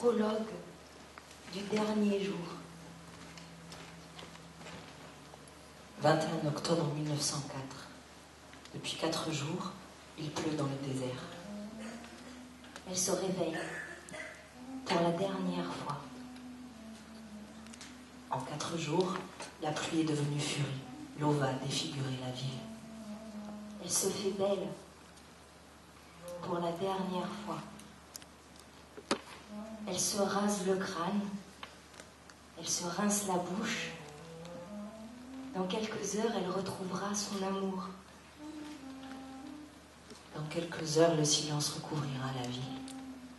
prologue du dernier jour. 21 octobre 1904. Depuis 4 jours, il pleut dans le désert. Elle se réveille pour la dernière fois. En 4 jours, la pluie est devenue furie. L'eau va défigurer la ville. Elle se fait belle pour la dernière fois. Elle se rase le crâne. Elle se rince la bouche. Dans quelques heures, elle retrouvera son amour. Dans quelques heures, le silence recouvrira la ville.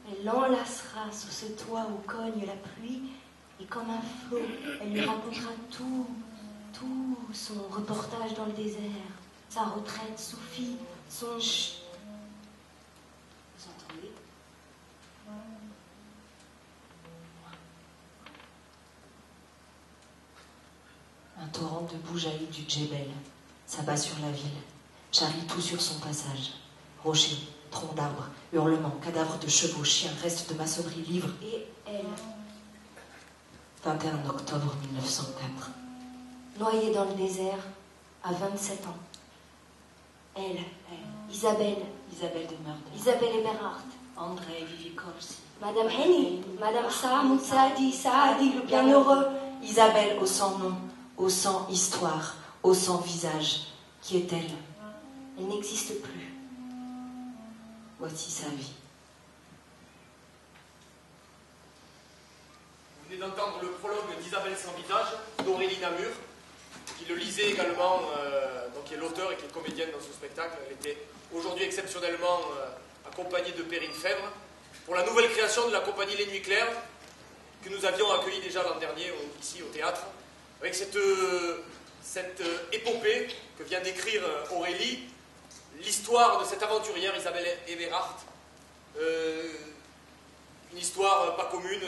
Elle l'enlacera sous ce toit où cogne la pluie, et comme un flot, elle lui racontera tout son reportage dans le désert, sa retraite soufie, son... Chut. Vous entendez? Un torrent de boue jaillit du Djebel, s'abat sur la ville, charrie tout sur son passage. Rochers, troncs d'arbres, hurlements, cadavres de chevaux, chiens, restes de maçonnerie, livres. Et elle, 21 octobre 1904. noyée dans le désert, à 27 ans. Elle, Isabelle de Meurde, Isabelle Eberhardt, André Vivicorsi, Madame Henny, Madame Sahamoud Saadi, le bienheureux. Isabelle au sans nom, au sans histoire, au sans visage. Qui est-elle? Elle n'existe plus. Voici sa vie. Vous venez d'entendre le prologue d'Isabelle sans visage, d'Aurélie Namur, qui le lisait également, donc qui est l'auteur et qui est comédienne dans ce spectacle. Elle était aujourd'hui exceptionnellement accompagnée de Perrine Fèvre pour la nouvelle création de la compagnie Les Nuits Claires, que nous avions accueillie déjà l'an dernier ici au théâtre, avec cette épopée que vient d'écrire Aurélie, l'histoire de cette aventurière Isabelle Eberhardt, une histoire pas commune.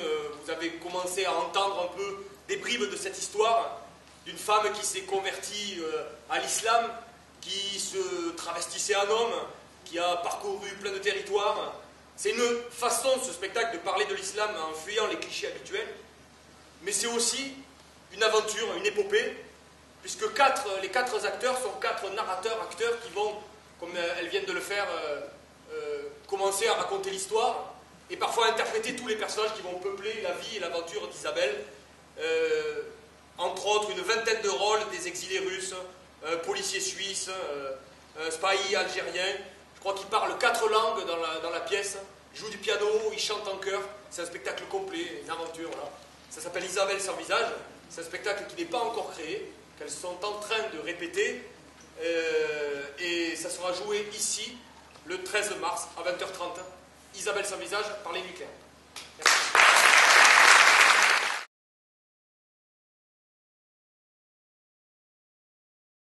Vous avez commencé à entendre un peu des bribes de cette histoire d'une femme qui s'est convertie à l'islam, qui se travestissait en homme, qui a parcouru plein de territoires. C'est une façon, ce spectacle, de parler de l'islam en fuyant les clichés habituels, mais c'est aussi une aventure, une épopée, puisque les 4 acteurs sont 4 narrateurs-acteurs qui vont, comme elles viennent de le faire, commencer à raconter l'histoire et parfois interpréter tous les personnages qui vont peupler la vie et l'aventure d'Isabelle. Entre autres, une vingtaine de rôles, des exilés russes, un policier suisse, un spahis algérien. Je crois qu'il parle 4 langues dans la pièce. Il joue du piano, il chante en chœur. C'est un spectacle complet, une aventure. Là. Ça s'appelle Isabelle sans visage. C'est un spectacle qui n'est pas encore créé, qu'elles sont en train de répéter. Et ça sera joué ici, le 13 mars, à 20h30. Isabelle sans visage, par Les Nuits Claires. Merci.